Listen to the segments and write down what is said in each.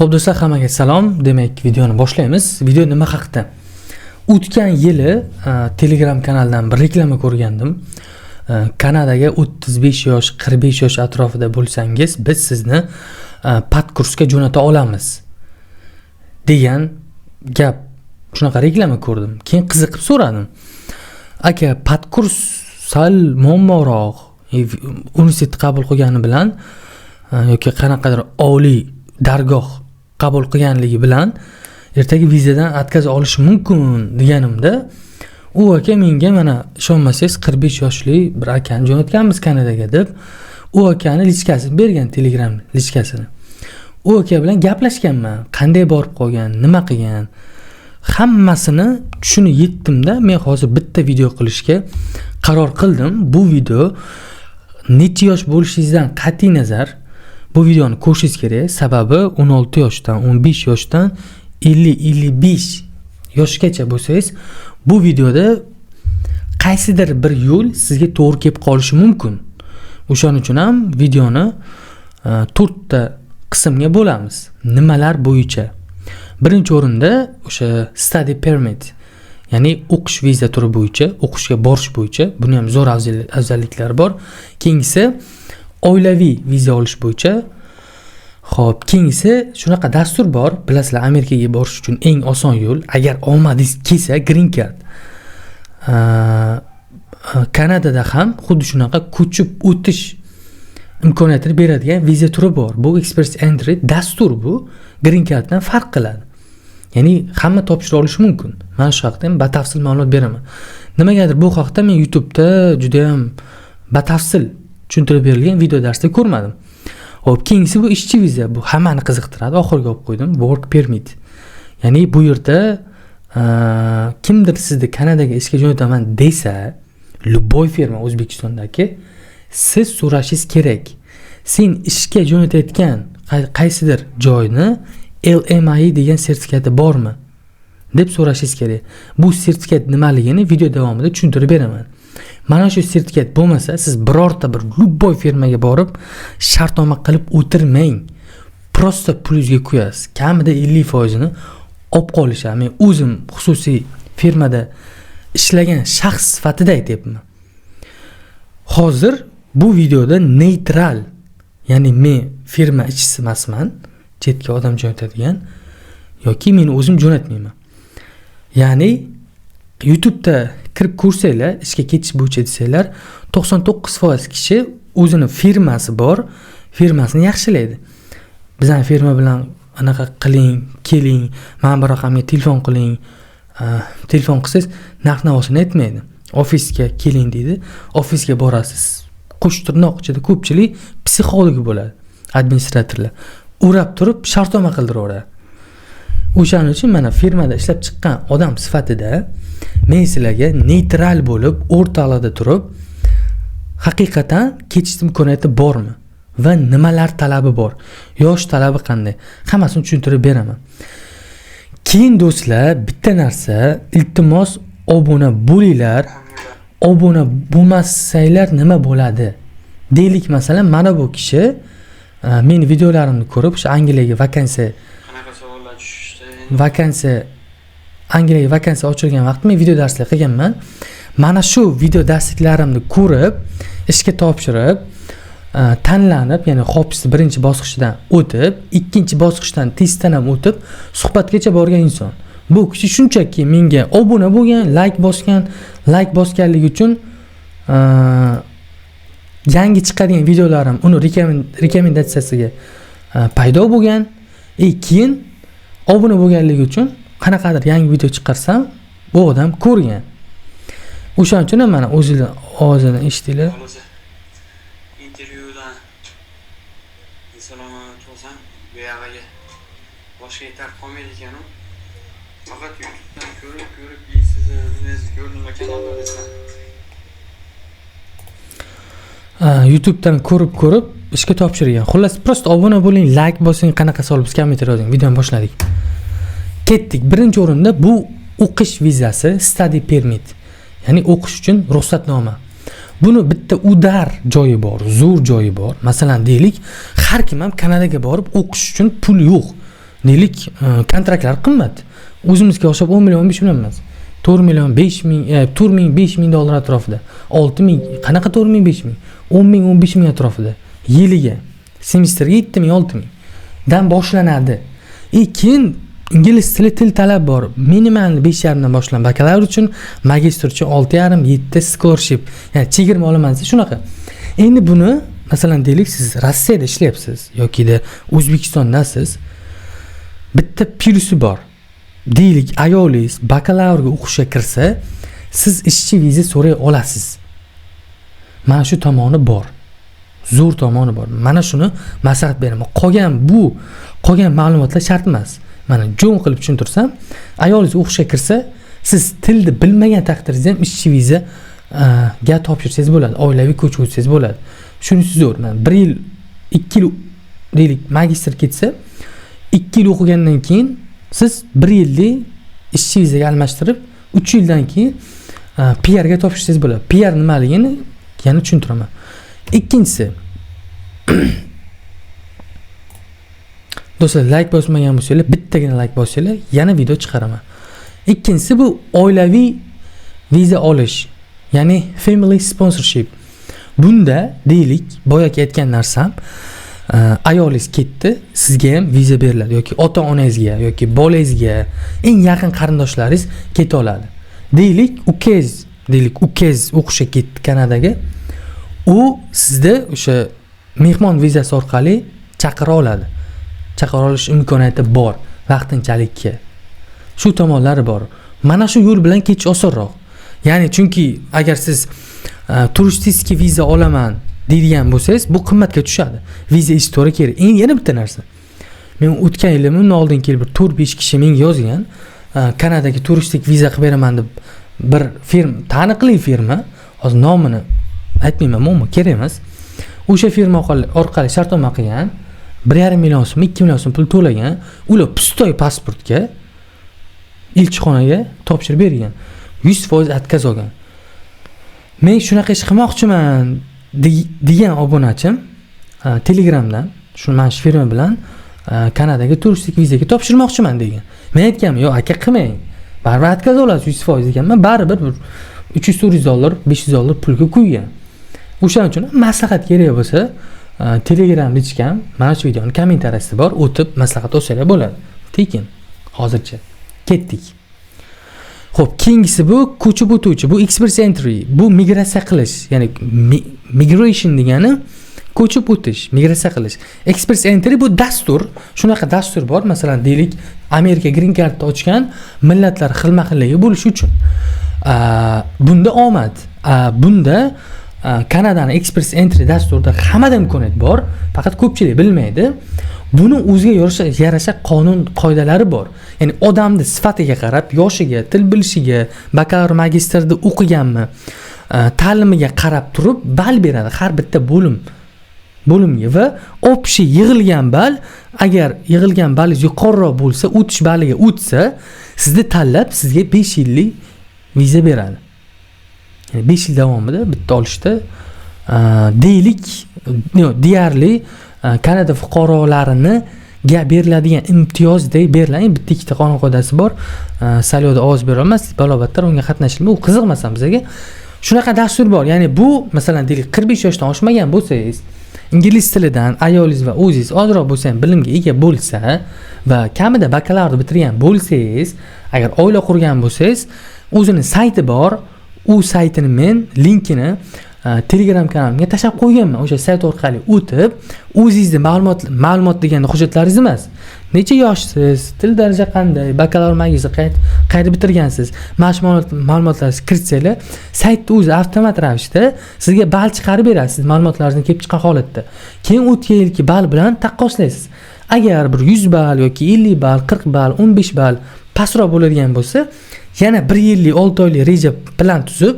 Xo'p do'stlar, hammaga salom. Demak, videoni boshlaymiz. Video nima haqida? O'tgan yili Telegram kanaldan bir reklama ko'rgandim. Kanadaga 35 yosh, 45 yosh atrofida bo'lsangiz, biz sizni padkursga jo'nata olamiz degan gap. Shunaqa reklama ko'rdim. Keyin qiziqib so'radim. Aka, padkurs sal muammoroq. Universitet qabul qilgani bilan yoki qanaqadir oliy dargoh qabul qilganligi bilan ertaga vizadan atkaz olish mumkin deganimda, u aka menga mana ishonmasangiz 45 yoshli bir akani jo'natganmiz Kanadaga deb, u akani lichkasini bergan, Telegram lichkasini. U aka bilan gaplashganman. Qanday borib qolgan, nima qilgan, hammasini tushunib yetdimda, men hozir bitta video qilishga qaror qildim. Bu video necha yosh bo'lishingizdan qat'iy nazar bu videoni ko'rishingiz kerak. Sababi 16 yoshdan, 15 yoshdan 50-55 yoshgacha bo'lsangiz, bu videoda qaysidir bir yo'l sizga to'g'ri kelib qolishi mumkin. O'shaning uchun ham videoni 4 ta qismga bo'lamiz. Nimalar bo'yicha? Birinchi o'rinda o'sha study permit, ya'ni o'qish viza turi bo'yicha, o'qishga borish bo'yicha, buni ham zo'r afzalliklari bor. Keyingisi oilaviy viza olish bo'yicha. Xo'p, keyingisi shunaqa dastur bor, bilasizlar, Amerikaga borish uchun eng oson yo'l, agar omadingiz kelsa, green card. Kanadada ham xuddi shunaqa ko'chib o'tish imkoniyatini beradigan viza turi bor. Bu Express Entry dastur, bu green carddan farq qiladi. Ya'ni hamma topshira olishi mumkin. Mana shu haqda ham batafsil ma'lumot beraman. Nimagadir bu haqda men YouTube'da juda ham batafsil tushuntirib berilgan video darsda ko'rmadim. Xo'p, keyingisi bu ishchi viza. Bu hammani qiziqtiradi. Oxirgi olib qo'ydim. Work permit. Ya'ni bu yerda kimdir sizni Kanadaga ishga jo'nataman desa, любой firma O'zbekistondagi, siz so'rashingiz kerak. Sen ishga jo'natayotgan qaysidir joyni LMI degan sertifikati bormi deb so'rashingiz kerak. Bu sertifikat nimaligini video davomida tushuntirib beraman. Mana shu sertifikat bo'lmasa, siz birorta bir любой firmaga borib shartnoma qilib o'tirmang. Prosta pulingizga qo'yasiz. Kamida 50% ni olib qolishadi. Men o'zim xususiy firmada ishlagan shaxs sifatida aytyapman. Hozir bu videoda neytral, ya'ni men firma ishchisi emasman, chetga odam jo'natadigan yoki men o'zim jo'natmayman. Ya'ni YouTube'da kirib ko'rsanglar, ishga ketish bo'yicha desanglar, 99% kishi o'zini firmasi bor, firmasini yaxshilaydi. Bizning firma bilan anaqa qiling, keling, mana bu raqamga telefon qiling. Telefon qilsangiz narx-navosini aytmaydi. Ofisga keling deydi. Ofisga borasiz. Qo'shtirnoq ichida ko'pchilik psixologi bo'ladi, administratorlar. Urab turib shartnoma qildiraveradi. O'shaning uchun mana firmada ishlab chiqqan odam sifatida men sizlarga neytral bo'lib, o'rtalarda turib, haqiqatan ketish imkoniyati bormi va nimalar talabi bor, yosh talabi qanday, hammasini tushuntirib beraman. Keyin do'stlar, bitta narsa, iltimos obuna bo'linglar. Obuna bo'lmasanglar nima bo'ladi? Deylik, masalan, mana bu kishi men videolarimni ko'rib, o'sha Angliyaga Angliyaga vakansiya ochilgan vaqtda men video darslar qilganman. Mana shu video darsliklarimni ko'rib, ishga topshirib, tanlanib, ya'ni hopsi birinchi bosqichdan o'tib, ikkinchi bosqichdan testdan ham o'tib, suhbatgacha borgan inson. Bu kishi shunchaki menga obuna bo'lgan, like bosganligi uchun yangi chiqadigan videolarim uni rekomendatsiyasiga paydo bo'lgan. Keyin obuna bo'lganligi uchun qanaqadir yangi video chiqarsam, bu odam ko'rgan. O'shaning uchun mana o'zingizlar ovozidan eshitdinglar. Intervyudan salomot bo'lsam, bu yerga boshqa yetar qolmaydi ekan. Faqat YouTube'dan ko'rib sizni o'zingiz ko'rdim kanalda desam. YouTube'dan ko'rib ishga topshirgan. Xullas, prosta obuna bo'ling, like bosing, qanaqa savol bo'lsa kommentar yozing. Videoni boshladik. Ketdik. Birinchi o'rinda bu o'qish vizasi, study permit. Ya'ni o'qish uchun ruxsatnoma. Buni bitta udar joyi bor, zo'r joyi bor. Masalan, deylik, har kim ham Kanadaga borib o'qish uchun pul yo'q. deylik kontraktlar qimmat. O'zimizga o'xshab 10 million 15 million emas. 4 million 5 ming, 4 ming 5 ming dollar atrofida. 6 ming, qanaqa 4 ming 5 ming? 10 ming 15 ming atrofida. Yiliga, semestrga 7 ming 6 ming dan boshlanadi. Keyin ingliz tili til talab bor. Minimal 5,5 dan boshlanadi. Bakalavr uchun, magistr uchun 6,5, 7 scholarship. Ya'ni chegirma olaman desa shunaqa. Endi buni masalan deylik siz Rossiyada ishlayapsiz yoki da O'zbekistondasiz. Bitta plyusi bor. Deylik ayolingiz bakalavrga o'qishga kirsa, siz ishchi viza so'ray olasiz. Mana shu tomoni bor. Zo'r tomoni bor. Mana shuni maslahat beraman. Qolgan ma'lumotlar shart emas. Mana jo'n qilib tushuntirsam, ayolingiz o'qishga kirsa, siz tilni bilmagan taqdiringizda ham ishchi viza ga topshirsangiz bo'ladi. Oilaviy ko'chib o'tsangiz bo'ladi. Shunisi zo'r. Mana 1 yil, 2 yil deylik magistr ketsa, 2 yil o'qigandan keyin siz 1 yillik ishchi vizaga almashtirib, 3 yildan keyin PR ga topshirsangiz bo'ladi. PR nimaligini yana tushuntiraman. Ikkinchisi do'stlar, like bosmagan bo'lsangiz, bittagina like bossanglar, yana video chiqaraman. Ikkinchisi bu oilaviy viza olish, ya'ni family sponsorship. Bunda deylik, boyagi aytgan narsam, ayolingiz ketdi, sizga ham viza beriladi yoki ota-onangizga yoki bolangizga, eng yaqin qarindoshlaringiz keta oladi. Deylik, ukangiz o'qishga ketdi Kanadaga. U sizda o'sha mehmon vizasi orqali chaqira oladi. Chaqira olish imkoniyati bor vaqtinchalikka. Shu tomonlari bor. Mana shu yo'l bilan ketish osonroq. Ya'ni chunki agar siz turistik viza olaman deydigan bo'lsangiz, bu qimmatga tushadi. Viza istori kerak. Yana bitta narsa. Men o'tgan yili undan oldin kelib 4-5 kishi menga yozgan, Kanadaga turistik viza qilib beraman deb bir firma, taniqli firma, hozir nomini aytmayman, ammo kerak emas. O'sha firma orqali shartnoma qilgan, 1,5 million so'm, 2 million so'm pul to'lagan, ular pustoy pasportga elchixonaga topshirib bergan. 100% отказ olgan. Men shunaqa ish qilmoqchiman degan obunachim Telegramdan mana shu firma bilan Kanadaga turistik vizaga topshirmoqchiman degan. Men aytganman, "Yo'q, aka qilmang. Baribir отказ olasiz 100% deganman. Baribir 300-400 dollar, 500 dollar pulga qo'ygan. O'shaning uchun maslahat kerak bo'lsa, Telegram lichkam mana shu videoning kommentariyasida bor, o'tib maslahat olsanglar bo'ladi. Tekin hozircha ketdik. Xo'p, keyingisi bu ko'chib o'tuvchi, bu express entry, bu migratsiya qilish, ya'ni migration degani ko'chib o'tish, migratsiya qilish. Express entry bu dastur, shunaqa dastur bor, masalan deylik Amerika green card ochgan millatlar xilma-xilligi bo'lish uchun. Bunda omad, bunda Kanadaning express entry dasturida hammada imkoniyat bor, faqat ko'pchilik bilmaydi. Buni o'ziga yarasha qonun qoidalari bor. Ya'ni odamning sifatiga qarab, yoshiga, til bilishiga, bakalavr magistrda o'qiganmi, ta'limiga qarab turib ball beradi har bitta bo'limga va общий yig'ilgan ball, agar yig'ilgan ballingiz yuqoriroq bo'lsa, o'tish balliga o'tsa, sizni tanlab sizga 5 yillik viza beradi. Yani 5 yil davomida bitta olishda deylik, deyarli Kanada fuqarolarini ga beriladigan imtiyozdek beriladi. Bitta ikkita qonun qoidasi bor. Saylovda ovoz bera olmaslik, balobatlar unga qatnashilmaydi. U qiziq emas bizga. Shunaqa dastur bor. Ya'ni bu masalan deylik 45 yoshdan oshmagan bo'lsangiz, ingliz tilidan ayolingiz va o'zingiz ozroq bo'lsa ham bilimga ega bo'lsa va kamida bakalavrni bitirgan bo'lsangiz, agar oila qurgan bo'lsangiz, o'zining sayti bor. U saytini men linkini Telegram kanalimga tashlab qo'yganman. O'sha sayt orqali o'tib, o'zingizning ma'lumot deganda hujjatlaringiz emas. Necha yoshsiz, til daraja qanday, bakalavr magistr qayerda bitirgansiz, ma'lumotlaringizni kiritsanglar, saytda o'zi avtomat ravishda sizga ball chiqarib beradi, siz ma'lumotlaringizni kelib chiqqan holatda. Keyin o'tgan yilgi ball bilan taqqoslaysiz. Agar bir 100 ball yoki 50 ball, 40 ball, 15 ball pastroq bo'ladigan bo'lsa, yana 1 yillik, 6 oylik reja plan tuzib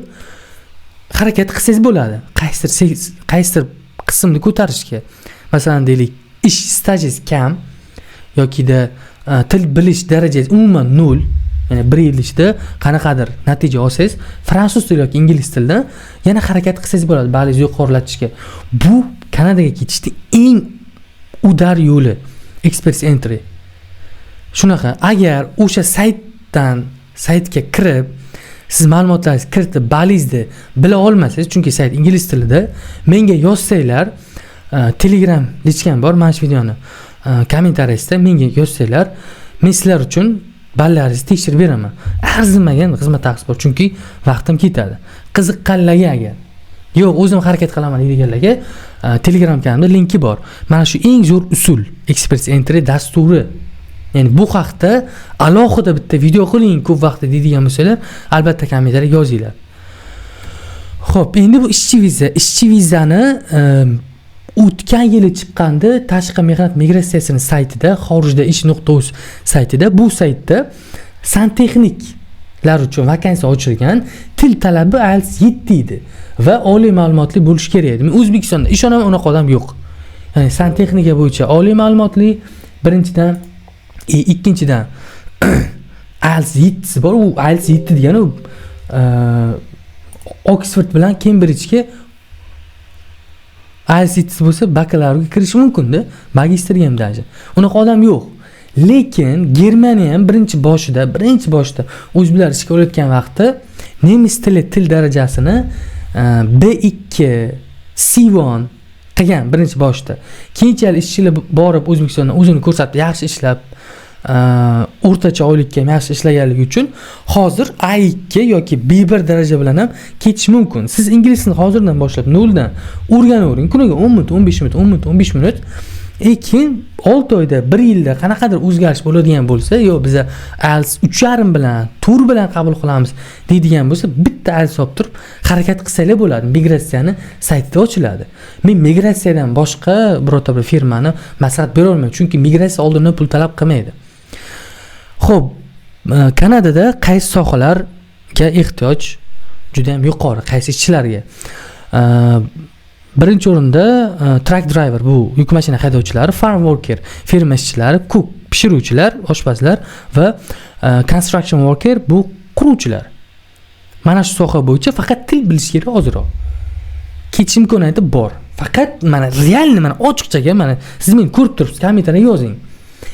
harakat qilsangiz bo'ladi. Qaysidir qismni ko'tarishga. Masalan deylik, ish stajingiz kam yokida til bilish darajangiz umuman 0, ya'ni 1 yil ichida qanaqadir natija olsangiz, fransuz tili yoki ingliz tilida yana harakat qilsangiz bo'ladi ballingizni yuqorilatishga. Bu Kanadaga ketishning eng udar yo'li express entry. Shunaqa, agar o'sha saytga kirib siz ma'lumotlaringizni kiritib balingizni bila olmasangiz, chunki sayt ingliz tilida, menga yozsanglar, Telegram lichkam bor, mana shu videoni kommentariyasida menga yozsanglar, men sizlar uchun ballaringizni tekshirib beraman. Arzimagan xizmat haqi bor, chunki vaqtim ketadi. Qiziqqanlarga agar yo'q, o'zim harakat qilaman deganlarga Telegram kanalimda linki bor. Mana shu eng zo'r usul Express Entry dasturi. Ya'ni bu haqda alohida bitta video qiling, ko'p vaqtda deydigan bo'lsalar, albatta kommentariyga yozinglar. Xo'p, endi bu ishchi vizani o'tgan yili chiqqanda Tashqi mehnat migratsiyasining saytida, xorijda ish.uz saytida, bu saytda santexniklar uchun vakansiya ochilgan, til talabi IELTS 7 edi va oliy ma'lumotli bo'lish kerak edi. Men O'zbekistonda ishonaman, unaqa odam yo'q. Ya'ni santexnika bo'yicha oliy ma'lumotli, birinchidan, ikkinchidan IELTS 7 bor. U IELTS 7 degani Oxford bilan Cambridgega IELTS 7 bo'lsa bakalavriga kirish mumkin-da, magistrga ham даже. Unaqa odam yo'q. Lekin Germaniya ham birinchi boshida o'zbeklar ishga olayotgan vaqtda nemis til darajasini B2, C1 qilgan birinchi boshida. Keyinchalik ishchilar borib O'zbekistonda o'zini ko'rsatib, yaxshi ishlab, o'rtacha oylikka yaxshi ishlaganligi uchun hozir A2 yoki B1 daraja bilan ham ketish mumkin. Siz inglizni hozirdan boshlab noldan o'rganavering. Kuniga 10 minut, 15 minut, 10 minut, 15 minut. Keyin 6 oyda, 1 yilda qanaqadir o'zgarish bo'ladigan bo'lsa, yo biz IELTS 3.5 bilan, tur bilan qabul qilamiz deydigan bo'lsa, bitta IELTS olib turib harakat qilsanglar bo'ladi. Migratsiyani saytida ochiladi. Men migratsiyadan boshqa birorta bir firmani maslahat bera olmayman, chunki migratsiya oldindan pul talab qilmaydi. Xo'p, Kanadada qaysi sohalarga ehtiyoj juda ham yuqori, qaysi ishchilarga? Birinchi o'rinda truck driver, bu yuk mashina haydovchilari, farm worker, ferma ishchilari, cook, pishiruvchilar, oshpazlar va construction worker, bu quruvchilar. Mana shu soha bo'yicha faqat til bilish kerak ozroq. Ketish imkoniyati bor. Faqat mana realni, mana ochiqchaga, mana siz meni ko'rib turibsiz, kommentariyga yozing.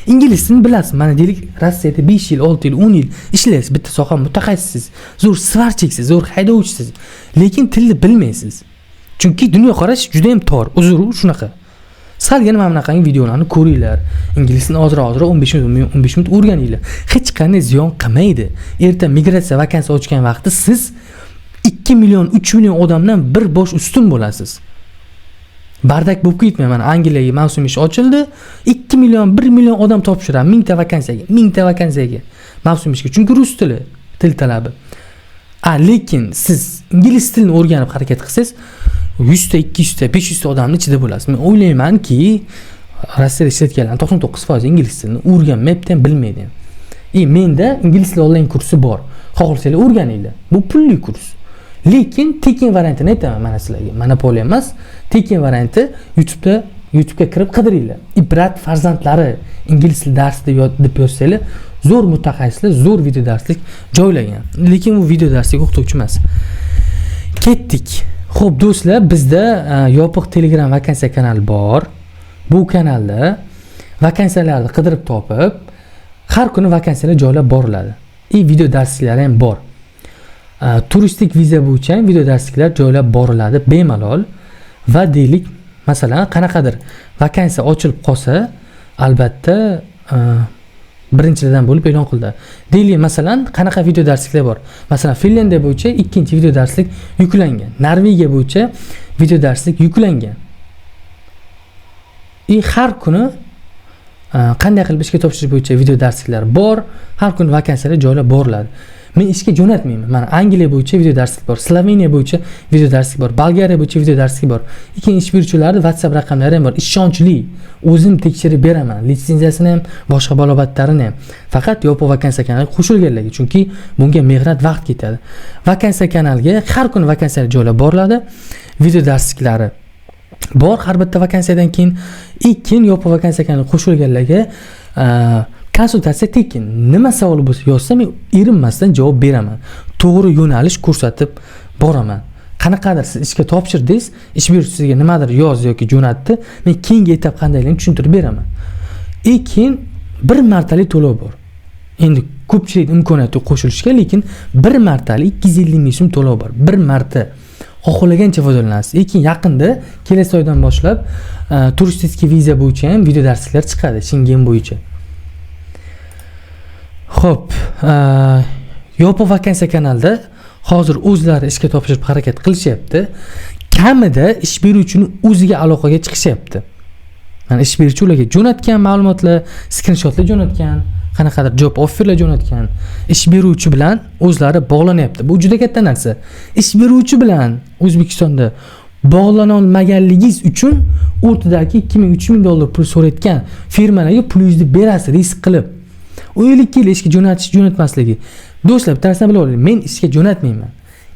Ingliz tilini bilasiz. Mana deylik, Rossiyada 5 yil, 6 yil, 10 yil ishlaysiz, bitta soha mutaxassisiz, zo'r svarchiksiz, zo'r haydovchisiz, lekin tilni bilmaysiz. Chunki dunyo qarash juda ham tor, uzr shunaqa. Salgina mana bunaqangi videolarni ko'ringlar. Inglizni ozroq 15 minut o'rganinglar. Hech qanday ziyon qilmaydi. Erta migratsiya vakansiya ochgan vaqtda siz 2 million, 3 million odamdan bir bosh ustun bo'lasiz. Bardak bo'lib ketmayman. Mana Angliyaga mavsum ish ochildi. 2 million, 1 million odam topshiradi 1000 ta vakansiyaga. Mavsum ishga. Chunki rus tili, til talabi. Lekin siz ingliz tilini o'rganib harakat qilsangiz, 100 ta, 200 ta, 500 ta odamni ichida bo'lasiz. Men o'ylaymanki, Rossiyada ishlayotganlar 99% ingliz tilini o'rganmayapti ham, bilmaydi ham. Menda ingliz tili onlayn kursi bor. Xohlasanglar o'rganinglar. Bu pulli kurs. Lekin tekin variantini aytaman mana sizlarga. Monopoliya emas, tekin varianti YouTube'ga kirib qidiringlar. Ibrat farzandlari ingliz tili darsi deb yozsanglar, zo'r mutaxassislar, zo'r video darslik joylagan. Lekin bu video darslik o'qituvchi emas. Ketdik. Xo'p do'stlar, bizda yopiq Telegram vakansiya kanali bor. Bu kanalda vakansiyalarni qidirib topib, har kuni vakansiyalar joylab boriladi. Video darsliklari ham bor. Turistik viza bo'yicha ham video darsliklar joylab boriladi bemalol. Va deylik, masalan, qanaqadir vakansiya ochilib qolsa, albatta birinchilardan bo'lib e'lon qildi. Deylik, masalan, qanaqa video darsliklar bor? Masalan, Finlandiya bo'yicha ikkinchi video darslik yuklangan. Norvegiya bo'yicha video darslik yuklangan. Har kuni qanday qilib ishga topshirish bo'yicha video darsliklar bor. Har kuni vakansiyalar joylab boriladi. Men ishga jo'natmayman. Mana Angliya bo'yicha video darslik bor, Sloveniya bo'yicha video darslik bor, Bolgariya bo'yicha video darslik bor. Ish beruvchilarning WhatsApp raqamlari ham bor. Ishonchli. O'zim tekshirib beraman. Litsenziyasini ham, boshqa balobatlarini ham. Faqat yopiq vakansiya kanaliga qo'shilganlarga, chunki bunga mehnat vaqt ketadi. Vakansiya kanaliga har kuni vakansiyalar joylab boriladi. Video darsliklari bor har bitta vakansiyadan keyin yopiq vakansiya kanaliga qo'shilganlarga konsultatsiya tekin. Nima savol bo'lsa yozsa, men erinmasdan javob beraman. To'g'ri yo'nalish ko'rsatib boraman. Qanaqadir siz ishga topshirdingiz, ish beruvchi sizga nimadir yoz yoki jo'natdi, men keyingi etap qandayligini tushuntirib beraman. Keyin bir martalik to'lov bor. Endi ko'pchilik imkoniyati qo'shilishga, lekin bir martalik 250 ming so'm to'lov bor. Bir marta xohlagancha foydalanasiz. Lekin yaqinda kelasi oydan boshlab turistik viza bo'yicha ham video darsliklar chiqadi, Schengen bo'yicha. Xo'p, Yopo vakansiya kanalida hozir o'zlari ishga topshirib harakat qilishyapti. Kamida ish beruvchini o'ziga aloqaga chiqishyapti. Mana ish beruvchi ularga jo'natgan ma'lumotlar, skrinshotlar jo'natgan, qanaqadir job offerlar jo'natgan. Ish beruvchi bilan o'zlari bog'lanyapti. Bu juda katta narsa. Ish beruvchi bilan O'zbekistonda bog'lana olmaganligingiz uchun o'rtadagi 2000-3000 dollar pul so'rayotgan firmalarga pulingizni berasiz risk qilib. O'ylik yil ishga jo'natmasligi. Do'stlar, bir narsani bilib oling. Men ishga jo'natmayman.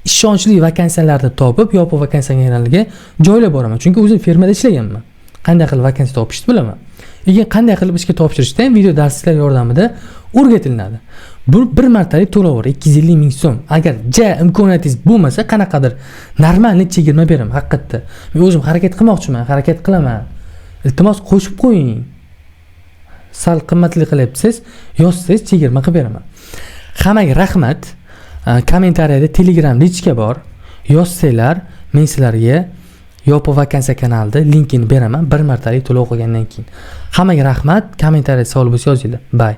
Ishonchli vakansiyalarni topib, Yopo vakansiya kanaliga joylab boraman. Chunki o'zim firmada ishlaganman. Qanday qilib vakansiya topishni bilaman. Lekin qanday qilib ishga topshirishda ham video darsliklar yordamida o'rgatiladi. Bu bir martalik to'lov bor, 250 ming so'm. Agar imkoniyatingiz bo'lmasa, qanaqadir normal chegirma beraman haqiqatda. Men o'zim harakat qilmoqchiman, harakat qilaman. Iltimos qo'shib qo'ying. Sal qimmatli qilyapsiz, yozsangiz chegirma qilib beraman. Hammaga rahmat. Kommentariyada Telegram lichka bor. Yozsanglar, men sizlarga Yopo vakansiya kanalida linkini beraman bir martalik to'lov qilgandan keyin. Hammaga rahmat. Kommentariyada savol bo'lsa yozinglar. Bye.